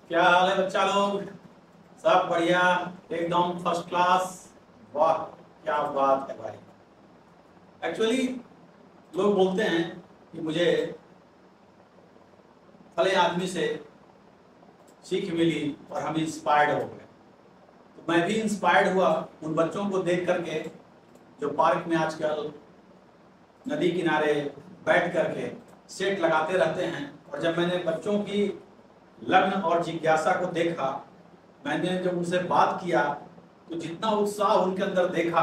क्या हाल है बच्चा लोग? सब बढ़िया, एकदम फर्स्ट क्लास। वाह, क्या बात है भाई। एक्चुअली लोग बोलते हैं कि मुझे फले आदमी से सीख मिली और हम इंस्पायर्ड हो गए। तो मैं भी इंस्पायर्ड हुआ उन बच्चों को देख करके जो पार्क में आजकल नदी किनारे बैठ करके सेट लगाते रहते हैं। और जब मैंने बच्चों की लगन और जिज्ञासा को देखा, मैंने जब उनसे बात किया तो जितना उत्साह उनके अंदर देखा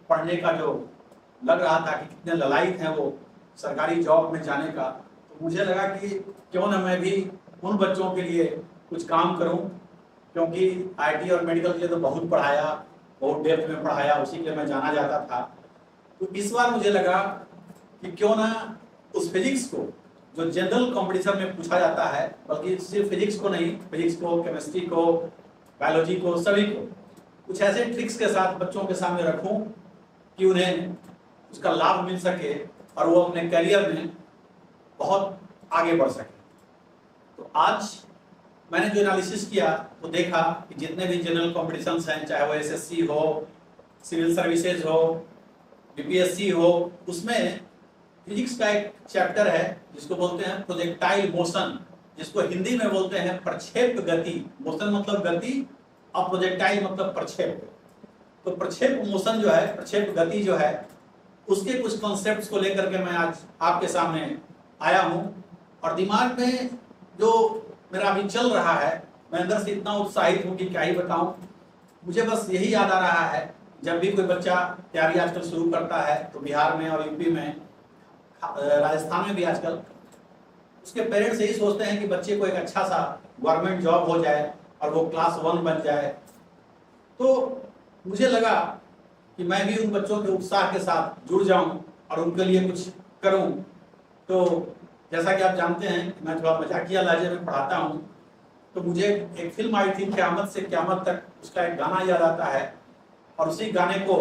पढ़ने का, जो लग रहा था कि कितने ललायत हैं वो सरकारी जॉब में जाने का, तो मुझे लगा कि क्यों ना मैं भी उन बच्चों के लिए कुछ काम करूं। क्योंकि आईटी और मेडिकल के लिए तो बहुत पढ़ाया, बहुत डेप्थ में पढ़ाया, उसी के लिए मैं जाना जाता था। तो इस बार मुझे लगा कि क्यों ना उस फिजिक्स को जो जनरल कंपटीशन में पूछा जाता है, बल्कि सिर्फ फिजिक्स को नहीं, फिजिक्स को, केमिस्ट्री को, बायोलॉजी को, सभी को कुछ ऐसे ट्रिक्स के साथ बच्चों के सामने रखूं कि उन्हें उसका लाभ मिल सके और वो अपने करियर में बहुत आगे बढ़ सके। तो आज मैंने जो एनालिसिस किया वो देखा कि जितने भी जनरल कॉम्पिटिशन्स हैं, चाहे वो एसएससी हो, सिविल सर्विसेज हो, बीपीएससी हो, उसमें फिजिक्स का एक चैप्टर है जिसको बोलते हैं प्रोजेक्टाइल मोशन, जिसको हिंदी में बोलते हैं प्रक्षेप गति। मोशन मतलब गति और प्रोजेक्टाइल मतलब प्रक्षेप। तो प्रक्षेप मोशन जो है, प्रक्षेप गति जो है, उसके कुछ कॉन्सेप्ट्स को लेकर के मैं आज आपके सामने आया हूं। और दिमाग में जो मेरा अभी चल रहा है, मैं अंदर से इतना उत्साहित हूं कि क्या ही बताऊं। मुझे बस यही याद आ रहा है, जब भी कोई बच्चा तैयारी आजकल शुरू करता है तो बिहार में और यूपी में, राजस्थान में भी आजकल, उसके पेरेंट्स यही सोचते हैं कि बच्चे को एक अच्छा सा गवर्नमेंट जॉब हो जाए और वो क्लास 1 बन जाए। तो मुझे लगा कि मैं भी उन बच्चों के उत्साह के साथ जुड़ जाऊं और उनके लिए कुछ करूं। तो जैसा कि आप जानते हैं, मैं थोड़ा मजाकिया लहजे में पढ़ाता हूं। तो मुझे एक फिल्म आई थी क़यामत से क़यामत तक, उसका एक गाना याद आता है और उसी गाने को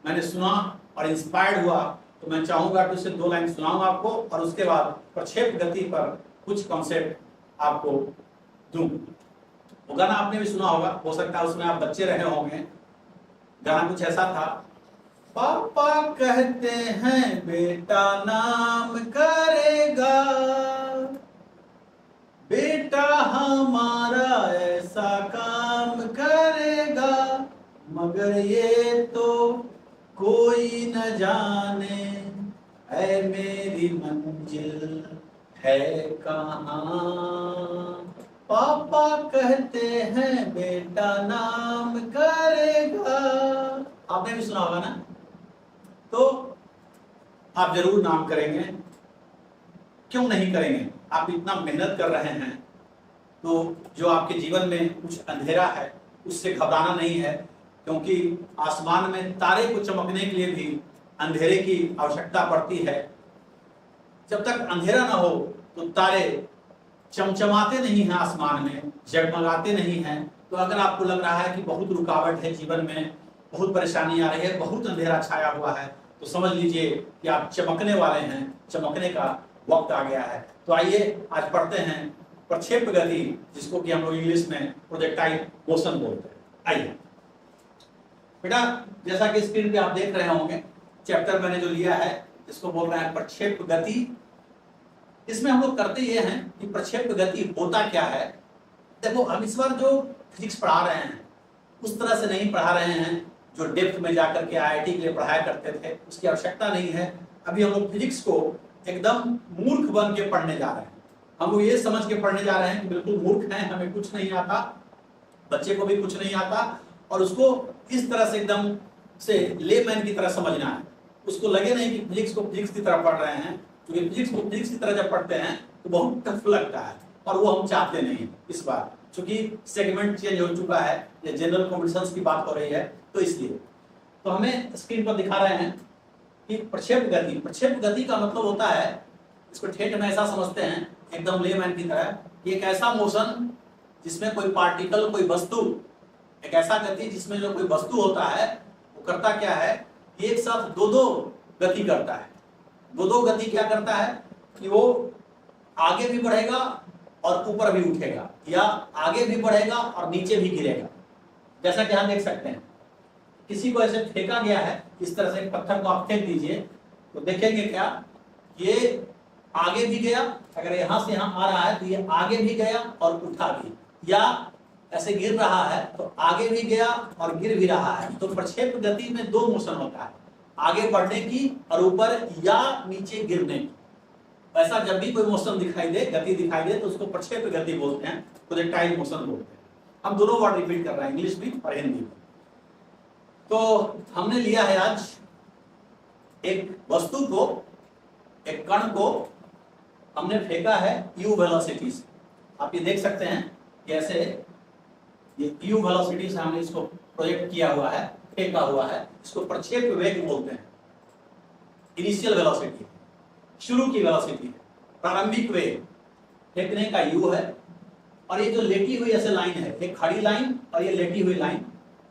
मैंने सुना और इंस्पायर्ड हुआ। तो मैं चाहूंगा कि उससे 2 लाइन सुनाऊं आपको और उसके बाद प्रक्षेप गति पर कुछ कॉन्सेप्ट आपको दूं। वो गाना आपने भी सुना होगा, हो सकता है उसमें आप बच्चे रहे होंगे। गाना कुछ ऐसा था, पापा कहते हैं बेटा नाम करेगा, बेटा हमारा ऐसा काम करेगा, मगर ये तो कोई न जाने है मेरी मंजिल है कहाँ। पापा कहते हैं बेटा नाम करेगा। आपने भी सुना होगा ना? तो आप जरूर नाम करेंगे, क्यों नहीं करेंगे? आप इतना मेहनत कर रहे हैं तो जो आपके जीवन में कुछ अंधेरा है उससे घबराना नहीं है, क्योंकि आसमान में तारे को चमकने के लिए भी अंधेरे की आवश्यकता पड़ती है। जब तक अंधेरा ना हो तो तारे चमचमाते नहीं हैं, आसमान में जगमगाते नहीं हैं। तो अगर आपको लग रहा है कि बहुत रुकावट है जीवन में, बहुत परेशानी आ रही है, बहुत अंधेरा छाया हुआ है, तो समझ लीजिए कि आप चमकने वाले हैं, चमकने का वक्त आ गया है। तो आइए आज पढ़ते हैं प्रक्षेप गति, जिसको कि हम लोग इंग्लिश में प्रोजेक्टाइल मोशन बोलते हैं। आइए बेटा, जैसा कि स्क्रीन पे आप देख रहे होंगे, चैप्टर मैंने जो लिया है इसको बोल रहे हैं प्रक्षेप गति। इसमें हम लोग करते ये हैं कि प्रक्षेप गति होता क्या है। देखो, हम इस बार जो फिजिक्स पढ़ा रहे हैं उस तरह से नहीं पढ़ा रहे हैं जो डेप्थ में जाकर के आईआईटी के लिए पढ़ाया करते थे, उसकी आवश्यकता नहीं है। अभी हम लोग फिजिक्स को एकदम मूर्ख बन के पढ़ने जा रहे हैं। हम लोग ये समझ के पढ़ने जा रहे हैं कि बिल्कुल मूर्ख हैं, हमें कुछ नहीं आता, बच्चे को भी कुछ नहीं आता, और उसको इस तरह से एकदम से लेमैन की तरह समझना है। उसको लगे नहीं कि फिजिक्स को फिजिक्स की तरह पढ़ रहे हैं, क्योंकि फिजिक्स को फिजिक्स की तरह जब पढ़ते हैं तो बहुत टफ लगता है, और वो हम चाहते नहीं इस बार, क्योंकि सेगमेंट चेंज हो चुका है, ये जनरल कॉम्पिटिशन्स की बात हो रही है, तो इसलिए। तो हमें स्क्रीन पर दिखा रहे हैं कि प्रक्षेप गति। प्रक्षेप गति का मतलब होता है, इसको ठेठ में ऐसा समझते हैं एकदम लेमैन की तरह, कि एक ऐसा मोशन जिसमें कोई पार्टिकल, कोई वस्तु, एक ऐसा गति जिसमें जो कोई वस्तु होता है वो करता क्या है, एक साथ दो गति करता है। दो गति क्या करता है कि वो आगे भी बढ़ेगा और ऊपर भी उठेगा, या आगे भी बढ़ेगा और नीचे भी गिरेगा। जैसा कि हम देख सकते हैं, किसी को ऐसे फेंका गया है, इस तरह से पत्थर को आप फेंक दीजिए तो देखेंगे क्या, ये आगे भी गया, अगर यहां से यहां आ रहा है तो ये आगे भी गया और उठा भी, या ऐसे गिर रहा है तो आगे भी गया और गिर भी रहा है। तो प्रक्षेप गति में दो मोशन होता है, आगे बढ़ने की और ऊपर या नीचे गिरने की। ऐसा जब भी कोई मोशन दिखाई दे, गति दिखाई दे, तो उसको प्रक्षेप गति बोलते हैं, प्रोजेक्टाइल मोशन बोलते हैं। हम दोनों वर्ड रिपीट कर रहे हैं, इंग्लिश भी और हिंदी भी। तो हमने लिया है आज एक वस्तु को, एक कण को हमने फेंका है u वेलोसिटी से। आप ये देख सकते हैं कैसे ये u वेलोसिटी से हमने इसको प्रोजेक्ट किया हुआ है, फेंका हुआ है। इसको प्रक्षेप वेग बोलते हैं। इनिशियल वेलोसिटी, शुरू की वेलोसिटी है, प्रारंभिक वेग फेंकने का u है। और ये जो लेटी हुई ऐसे लाइन है, एक खड़ी लाइन और ये लेटी हुई लाइन,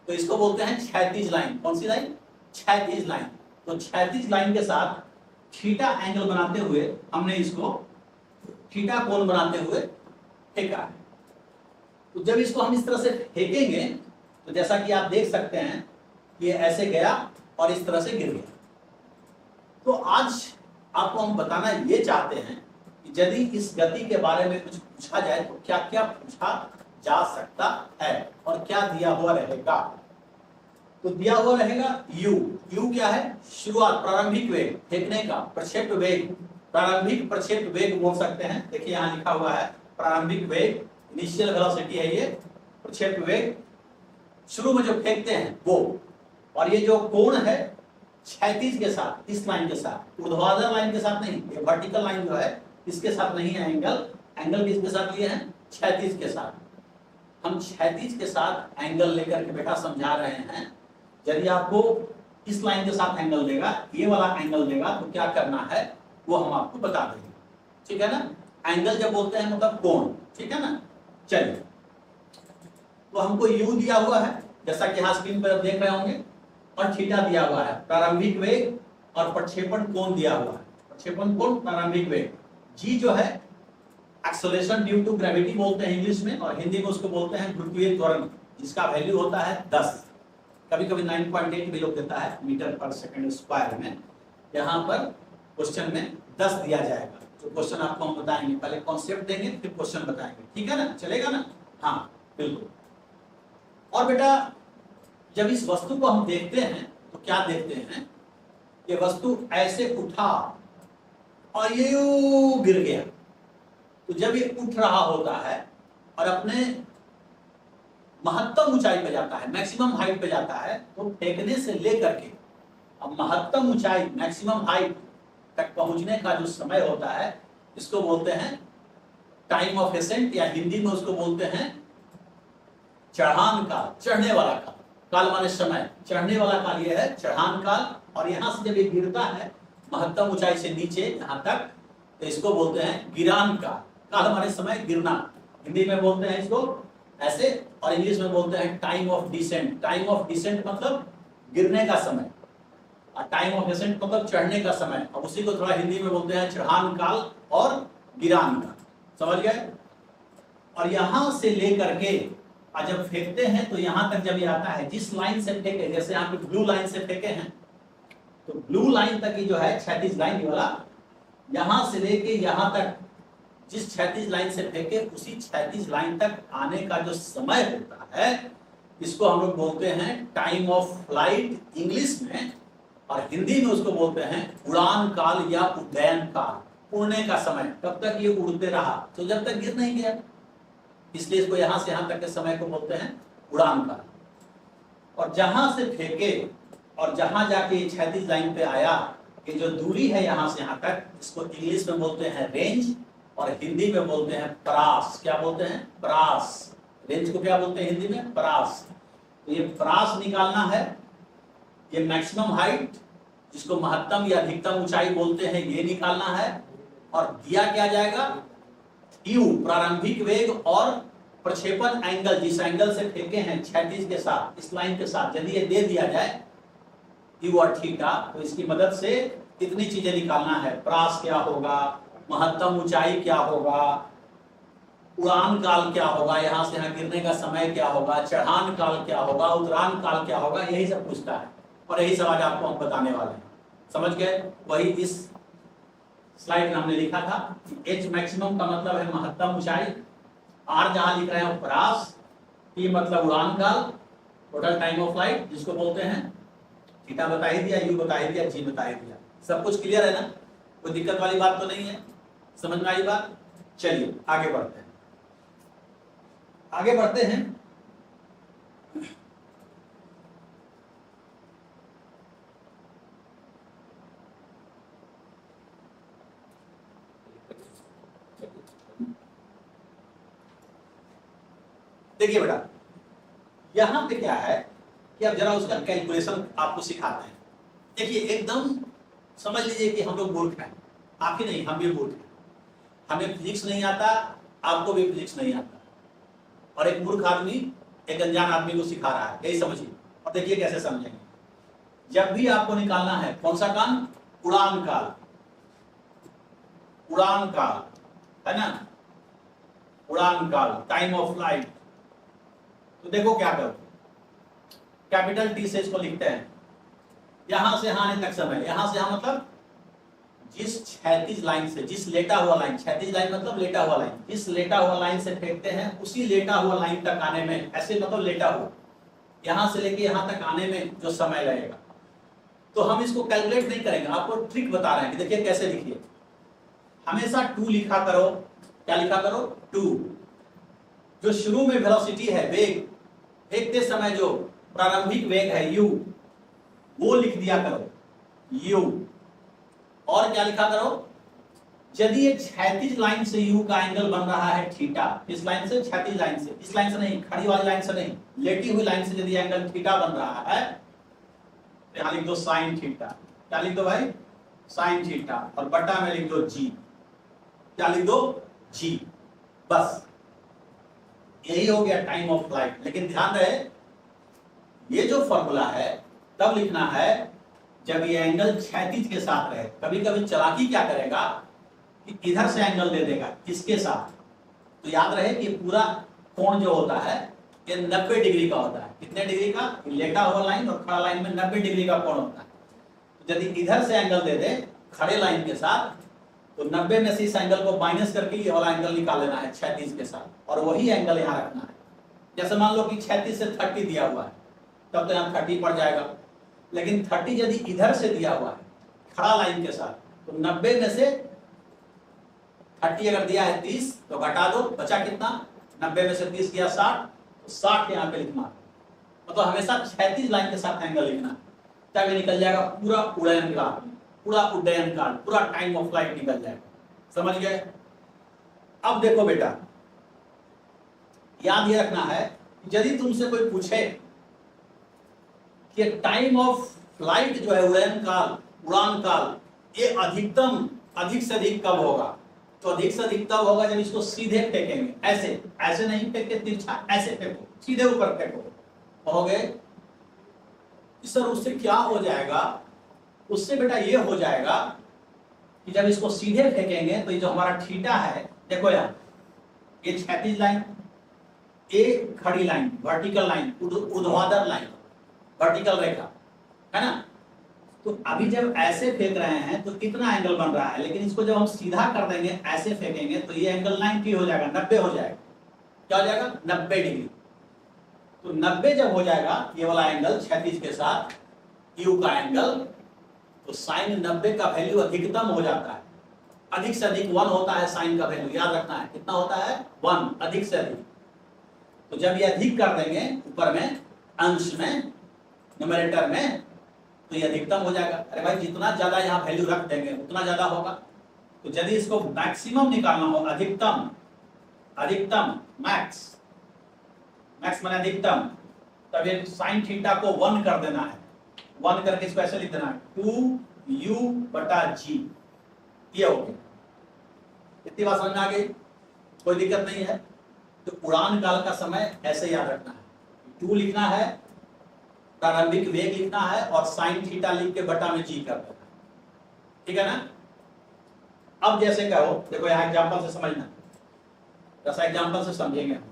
तो इसको बोलते हैं क्षैतिज लाइन। कौन सी लाइन? क्षैतिज लाइन। तो क्षैतिज लाइन के साथ थीटा एंगल बनाते हुए हमने इसको थीटा कोण बनाते हुए फेंका है। तो जब इसको हम इस तरह से फेंकेंगे तो जैसा कि आप देख सकते हैं, ये ऐसे गया और इस तरह से गिर गया। तो आज आपको हम बताना ये चाहते हैं कि यदि इस गति के बारे में कुछ पूछा जाए तो क्या क्या पूछा जा सकता है और क्या दिया हुआ रहेगा। तो दिया हुआ रहेगा u क्या है? शुरुआत, प्रारंभिक वेग फेंकने का, प्रक्षेप वेग, प्रारंभिक प्रक्षेप वेग बोल सकते हैं। देखिए यहाँ लिखा हुआ है प्रारंभिक वेग, इनिशियल वेलोसिटी है ये, प्रक्षेप वेग, शुरू में जो फेंकते हैं वो। और ये जो कोण है क्षैतिज के साथ, इस लाइन के साथ, ऊर्ध्वाधर लाइन के साथ नहीं, ये वर्टिकल लाइन जो है इसके साथ नहीं है एंगल। एंगल किसके साथ लिए हैं? क्षैतिज के साथ। हम क्षैतिज के साथ एंगल लेकर के बेटा समझा रहे हैं। यदि आपको इस लाइन के साथ एंगल देगा, ये वाला एंगल देगा, तो क्या करना है वो हम आपको बता देंगे, ठीक है ना। एंगल जब बोलते हैं मतलब कोण, ठीक है ना। चलिए, तो हमको u दिया हुआ है जैसा कि यहाँ स्क्रीन पर देख रहे होंगे, और थीटा दिया हुआ है, प्रारंभिक वेग, और प्रक्षेपण कोण दिया हुआ है, प्रक्षेपण कोण, प्रारंभिक वेग। g जो है एक्सेलरेशन ड्यू टू ग्रेविटी बोलते हैं इंग्लिश में, और हिंदी में उसको बोलते हैं गुरुत्वीय त्वरण, जिसका वैल्यू होता है 10, कभी कभी 9.8 भी लोग देता है मीटर पर सेकंड स्क्वायर में। यहाँ पर क्वेश्चन में 10 दिया जाएगा। तो क्वेश्चन आपको हम बताएंगे, पहले कॉन्सेप्ट देंगे फिर क्वेश्चन बताएंगे, ठीक है ना, चलेगा ना। हाँ बिल्कुल। और बेटा जब इस वस्तु को हम देखते हैं तो क्या देखते हैं, ये वस्तु ऐसे उठा और ये गिर गया। तो जब ये उठ रहा होता है और अपने महत्तम ऊंचाई पे जाता है, मैक्सिमम हाइट पे जाता है, तो फेंकने से लेकर के अब महत्तम ऊंचाई, मैक्सिमम हाइट तक पहुंचने का जो समय होता है, इसको बोलते हैं टाइम ऑफ एसेंट, या हिंदी में उसको बोलते हैं चढ़ान काल, चढ़ने वाला काल। काल माने समय, चढ़ने वाला काल ये है चढ़ान काल। और यहां से जब ये गिरता है महत्तम ऊंचाई से नीचे यहां तक, तो इसको बोलते हैं गिरान काल। काल माने समय, गिरना, हिंदी में बोलते हैं इसको ऐसे, और इंग्लिश में बोलते हैं time of descent. Time of descent मतलब गिरने का समय, और टाइम ऑफ एसेंट मतलब चढ़ने का समय। अब उसी को थोड़ा हिंदी में बोलते हैं चढ़ान काल और गिरान काल, समझ गए। और यहां से लेकर के जब फेंकते हैं तो यहां तक जब ये आता है, जिस लाइन से फेंके, जैसे यहाँ पे ब्लू लाइन से फेंके हैं, तो ब्लू लाइन तक की जो है क्षैतिज लाइन वाला, यहां से लेके यहां तक जिस क्षैतिज लाइन से फेंके, उसी क्षैतिज लाइन तक आने का जो समय होता है, इसको हम लोग बोलते हैं टाइम ऑफ फ्लाइट इंग्लिश में, और हिंदी में उसको बोलते हैं उड़ान काल या उड्डयन काल। उड़ने का समय, कब तक ये उड़ते रहा, तो जब तक गिर नहीं गया, इसलिए इसको यहां से यहां तक के समय को बोलते हैं उड़ान काल। और जहां से फेंके और जहां जाके क्षैतिज लाइन पे आया, ये जो दूरी है यहां से यहां तक, इसको इंग्लिश में बोलते हैं रेंज, और हिंदी में बोलते हैं परास। क्या बोलते हैं? परास। रेंज को क्या बोलते हैं हिंदी में? परास। तो ये परास निकालना है, ये मैक्सिमम हाइट जिसको महत्तम या अधिकतम ऊंचाई बोलते हैं, ये निकालना है। और दिया क्या जाएगा? u, प्रारंभिक वेग, और प्रक्षेपण एंगल, जिस एंगल से फेंके हैं क्षैतिज के साथ, इस लाइन के साथ, यदि ये दे दिया जाए u और थीटा, तो इसकी मदद से इतनी चीजें निकालना है। परास क्या होगा, महत्तम ऊंचाई क्या होगा, उड़ान काल क्या होगा, यहाँ से यहाँ गिरने का समय क्या होगा, चढ़ान काल क्या होगा, उतरान काल क्या होगा, यही सब पूछता है। और यही सब आज आपको हम बताने वाले हैं। समझ गए? वही इस स्लाइड में हमने लिखा था कि एच मैक्सिमम का मतलब है महत्तम ऊंचाई, आर जहां लिख रहे हैं परास, टी मतलब उड़ान काल, टोटल टाइम ऑफ फ्लाइट जिसको बोलते हैं, थीटा बता ही दिया, यू बता ही दिया, जी बता ही दिया। सब कुछ क्लियर है ना? कोई दिक्कत वाली बात तो नहीं है? समझ में आई बात? चलिए आगे बढ़ते हैं। आगे बढ़ते हैं। देखिए बेटा, यहां पे क्या है कि अब जरा उसका कैलकुलेशन आपको सिखाते हैं। देखिए एकदम समझ लीजिए कि हम लोग मूर्ख हैं, आप ही नहीं, हम भी मूर्ख हैं। हमें फिजिक्स नहीं आता, आपको भी फिजिक्स नहीं आता, और एक मूर्ख आदमी एक अनजान आदमी को सिखा रहा है, यही समझिए। और देखिए कैसे समझेंगे। जब भी आपको निकालना है कौन सा काल? उड़ान काल। उड़ान काल है ना, उड़ान काल, टाइम ऑफ फ्लाइट। तो देखो क्या करो, कैपिटल टी से इसको लिखते हैं, यहां से आने तक समय, यहां से यहां मतलब जिस क्षैतिज लाइन से, जिस लेटा हुआ लाइन, क्षैतिज लाइन मतलब लेटा हुआ लाइन, जिस लेटा हुआ लाइन से फेंकते हैं उसी लेटा हुआ लाइन तक आने में, ऐसे मतलब लेटा हुआ, यहां से लेके यहां तक आने में जो समय लगेगा। तो हम इसको कैलकुलेट नहीं करेंगे, आपको ट्रिक बता रहे हैं कि देखिए कैसे लिखिए। हमेशा 2 लिखा करो। क्या लिखा करो? 2। जो शुरू में वेलोसिटी है, वेग, फेंकते समय जो प्रारंभिक वेग है u, वो लिख दिया करो u। और क्या लिखा करो? यदि ये क्षैतिज लाइन से u का एंगल बन रहा है थीटा, इस लाइन से, क्षैतिज लाइन से, इस लाइन से नहीं, खड़ी वाली लाइन से नहीं, लेटी हुई लाइन से यदि एंगल थीटा बन रहा है तो यहां लिख दो साइन थीटा। क्या लिख दो भाई? Sine theta. और बटा में लिख दो जी। क्या लिख दो? जी। बस यही हो गया टाइम ऑफ फ्लाइट। लेकिन ध्यान रहे, ये जो फॉर्मूला है तब लिखना है जब ये एंगल क्षैतिज के साथ रहे। कभी कभी चालाकी क्या करेगा कि इधर से एंगल दे देगा इसके साथ, तो याद रहे कि पूरा कोण जो होता है ये 90 डिग्री का होता है। कितने डिग्री का? लेटा हुआ लाइन और खड़ा लाइन में 90 डिग्री का कोण होता है। तो यदि इधर से एंगल दे दे खड़े लाइन के साथ, तो 90 में से इस एंगल को माइनस करके ये वाला एंगल निकाल लेना है क्षैतिज के साथ, और वही एंगल यहाँ रखना है। जैसे मान लो कि क्षैतिज से 30 दिया हुआ है, तब तो यहाँ 30 पड़ जाएगा। लेकिन 30 यदि इधर से दिया हुआ है खड़ा लाइन के साथ, तो 90 में से 30 अगर दिया है 30 तो घटा दो, बचा कितना? 90 में से 30 किया 60, तो 60 यहाँ पे लिखना। मतलब हमेशा क्षैतिज लाइन के साथ एंगल लिखना, तब ये निकल जाएगा पूरा उड़ान काल, पूरा उड्डयन काल, पूरा टाइम ऑफ फ्लाइट निकल जाएगा। समझ गए? अब देखो बेटा, याद ये रखना है यदि तुमसे कोई पूछे कि टाइम ऑफ फ्लाइट जो है उड़ान काल, उड़ान काल, ये अधिकतम अधिक से अधिक कब होगा, तो अधिक से अधिक तब होगा जब इसको सीधे फेंकेंगे। ऐसे ऐसे नहीं फेंके तिरछा, ऐसे फेंको, सीधे ऊपर फेंको। कहोगे सर उससे क्या हो जाएगा? उससे बेटा ये हो जाएगा कि जब इसको सीधे फेंकेंगे तो ये जो हमारा थीटा है, देखो यार, ये क्षैतिज लाइन, ये खड़ी लाइन, वर्टिकल लाइन, ऊर्ध्वाधर लाइन, वर्टिकल रेखा है ना। तो अभी जब ऐसे फेंक रहे हैं तो कितना एंगल बन रहा है, लेकिन इसको जब हम सीधा कर देंगे, ऐसे फेंकेंगे, तो ये एंगल 90 हो जाएगा, 90 हो जाएगा। क्या हो जाएगा? 90 डिग्री। तो 90 जब हो जाएगा ये वाला एंगल क्षैतिज के साथ, यू का एंगल, तो साइन 90 का वैल्यू अधिकतम हो जाता है। अधिक से अधिक 1 होता है साइन का वैल्यू, याद रखना है। कितना होता है? 1, अधिक से अधिक। तो जब ये अधिक कर देंगे ऊपर में, अंश में, न्यूमरेटर में, तो ये अधिकतम हो जाएगा। अरे भाई जितना ज्यादा यहाँ वैल्यू रख देंगे उतना ज्यादा होगा। तो यदि इसको मैक्सिमम निकालना हो, अधिकतम, अधिकतम, मैक्स, मैक्स माने अधिकतम, तब ये साइन थीटा को 1 कर देना है। 1 करके इसको ऐसे लिख देना है 2u/g। ये हो गया। इतनी बात समझ में आ गई? कोई दिक्कत नहीं है। तो उड़ान काल का समय ऐसे याद रखना है, 2 लिखना है, प्रारंभिक वेग लिखना है, और साइन थीटा लिख के बटा में जी कर देना। ठीक है ना? अब जैसे कहो, देखो यहाँ एग्जांपल से समझना। जैसा एग्जाम्पल से समझेंगे हम।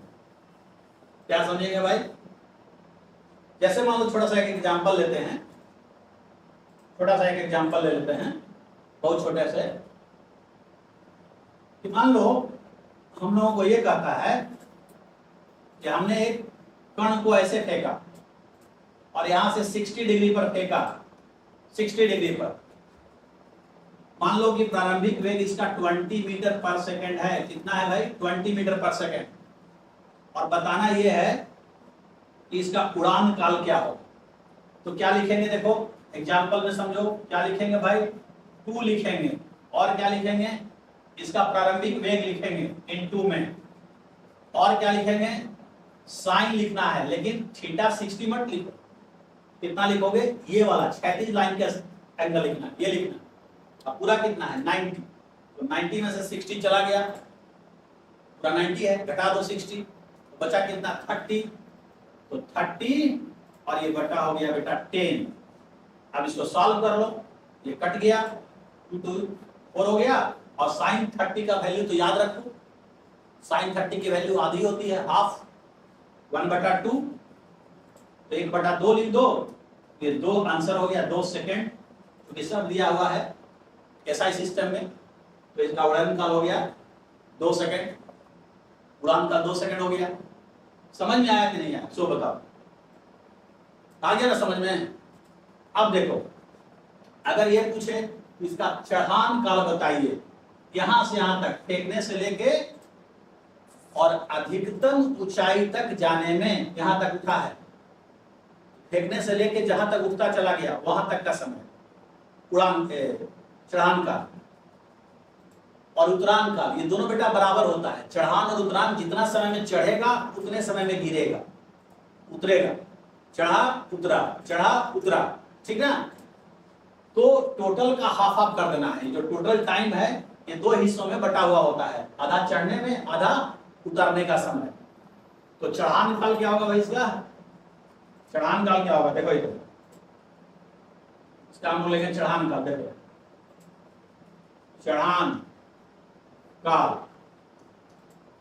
क्या समझेंगे भाई? जैसे मान लो छोटा सा एक एग्जाम्पल लेते हैं, छोटा सा एक एग्जाम्पल ले लेते हैं, बहुत छोटे से, कि मान लो हम लोगों को ये कहता है कि हमने एक कण को ऐसे फेंका और यहां से 60 डिग्री पर फेंका, 60 डिग्री पर। मान लो कि प्रारंभिक वेग इसका 20 मीटर पर सेकंड है। कितना है भाई? 20 मीटर पर सेकंड। और बताना ये है कि इसका उड़ान काल क्या हो। तो क्या लिखेंगे? देखो एग्जाम्पल में समझो, क्या लिखेंगे भाई? 2 लिखेंगे। और क्या लिखेंगे? इसका प्रारंभिक वेग लिखेंगे इन 2 में। और क्या लिखेंगे? साइन लिखना है, लेकिन थीटा 60 मत लिखो। कितना लिखोगे? ये वाला क्षैतिज लाइन का एंगल लिखना, ये लिखना। अब पूरा कितना है? 90। तो 90 में से 60 चला गया, पूरा 90 है, घटा दो 60, तो बचा कितना? 30। तो 30 और ये बटा हो गया बेटा 10। अब इसको सॉल्व कर लो, ये कट गया, 2 2 4 हो गया। और साइन 30 का वैल्यू तो याद रखो, साइन 30 की वैल्यू आधी होती है, हाफ, 1/2। तो 1/2 लिख दो, ये 2 आंसर हो गया, 2 सेकेंड, क्योंकि सब दिया हुआ है एसआई सिस्टम में। तो इसका उड़ान काल हो गया 2 सेकेंड, उड़ान काल 2 सेकेंड हो गया। समझ में आया कि नहीं आया? सो बताओ, आ गया ना समझ में? अब देखो, अगर ये पूछे इसका चढ़ान काल बताइए, यहां से यहां तक फेंकने से लेके और अधिकतम ऊंचाई तक जाने में, यहां तक उठा है, फेंकने से लेके जहां तक उठता चला गया वहां तक का समय, उड़ान चढ़ान काल और उतरान काल, ये दोनों बेटा बराबर होता है। चढ़ान और उतरान, जितना समय में चढ़ेगा उतने समय में गिरेगा, उतरेगा। चढ़ा उतरा, चढ़ा उतरा, ठीक ना? तो टोटल का हाफ हाफ कर देना है। जो टोटल टाइम है ये 2 हिस्सों में बटा हुआ होता है, आधा चढ़ने में, आधा उतरने का समय। तो चढ़ान काल क्या होगा भाई इसका? चढ़ान काल क्या होगा? देखो इधर, इसका हम लोग लेंगे चढ़ान काल। देखो चढ़ान काल,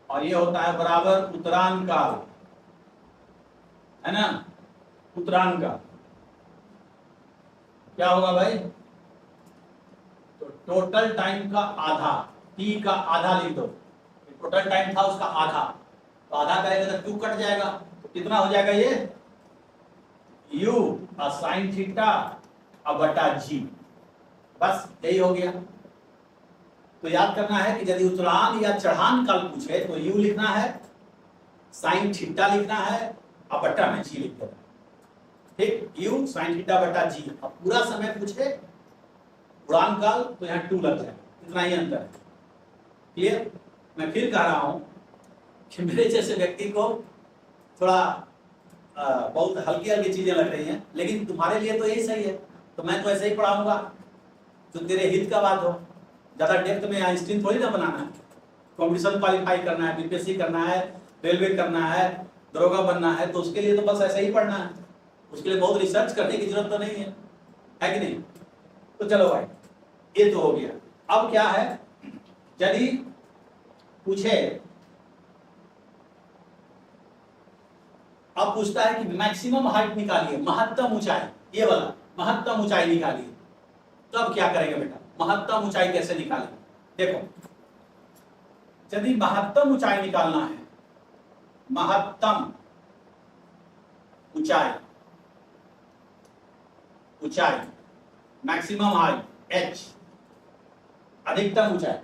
और ये होता है बराबर उतरान काल, है ना? उतरान काल क्या होगा भाई? तो टोटल टाइम का आधा, टी का आधा लिख दो। टोटल टाइम था उसका आधा, तो आधा करेगा तो 2 कट जाएगा, तो कितना हो जाएगा? ये u साइन थीटा बटा g, बस यही हो गया। तो याद करना है कि यदि उतरान या चढ़ान काल पूछे तो u लिखना है, साइन थीटा लिखना है और बटा में g लिख देना, ठीक? u साइन थीटा बटा g। अब पूरा समय पूछे उड़ान काल तो यहाँ 2 लग जाए, इतना ही अंतर है। क्लियर? मैं फिर कह रहा हूं कि मेरे जैसे व्यक्ति को थोड़ा बहुत हल्की हल्की चीजें लग रही हैं, लेकिन तुम्हारे लिए तो यही सही है। तो मैं तो ऐसे ही पढ़ाऊंगा जो तेरे हित का बात हो। ज्यादा डेप्थ में यहाँ स्ट्रीम थोड़ी ना बनाना है। कॉम्पिटिशन क्वालिफाई करना है, बीपीएससी करना है, रेलवे करना है, दरोगा बनना है, तो उसके लिए तो बस ऐसा ही पढ़ना है। उसके लिए बहुत रिसर्च करने की जरूरत तो नहीं है कि नहीं? तो चलो भाई, ये तो हो गया। अब क्या है, यदि पूछे, अब पूछता है कि मैक्सिमम हाइट निकालिए, महत्तम ऊंचाई, ये वाला महत्तम ऊंचाई निकालिए, तो अब क्या करेंगे बेटा? महत्तम ऊंचाई कैसे निकालेंगे? देखो, यदि महत्तम ऊंचाई निकालना है, महत्तम ऊंचाई, ऊंचाई मैक्सिमम हाइट h, अधिकतम ऊंचाई,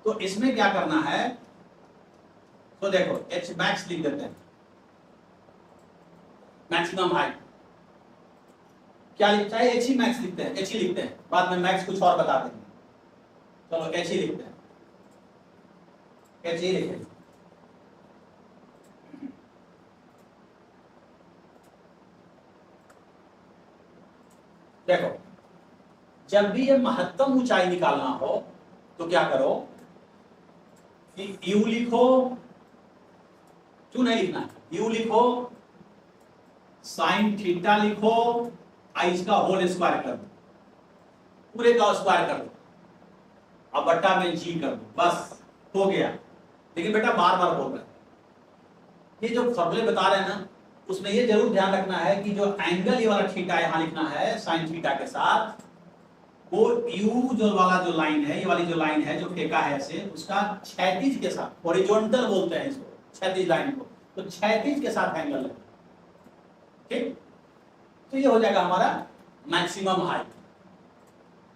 तो इसमें क्या करना है? तो देखो h मैक्स लिख देते हैं, मैक्सिमम हाइट क्या लिखता है? h ही मैक्स लिखते हैं, h ही लिखते हैं, बाद में मैक्स कुछ और बता देंगे। चलो h ही लिखते हैं, h ही लिखेंगे। देखो, जब भी ये महत्तम ऊंचाई निकालना हो तो क्या करो कि u लिखो, क्यों नहीं लिखना है? u लिखो, साइन थीटा लिखो, इसका होल स्क्वायर कर दो, पूरे का स्क्वायर कर दो, अब बट्टा में g कर दो, बस हो गया। लेकिन बेटा बार बार बोल रहे हैं। ये जो फॉर्मूले बता रहे हैं ना, उसमें ये जरूर ध्यान रखना है कि जो एंगल ये वाला थीटा यहां लिखना है साइन थीटा के साथ, वो यू जो वाला जो लाइन है, ये वाली जो लाइन है जो फेंका है ऐसे, उसका क्षैतिज के साथ, हॉरिजॉन्टल बोलते हैं इसको, क्षैतिज लाइन को, तो क्षैतिज के साथ एंगल है। ठीक, तो ये हो जाएगा हमारा मैक्सिमम हाइट।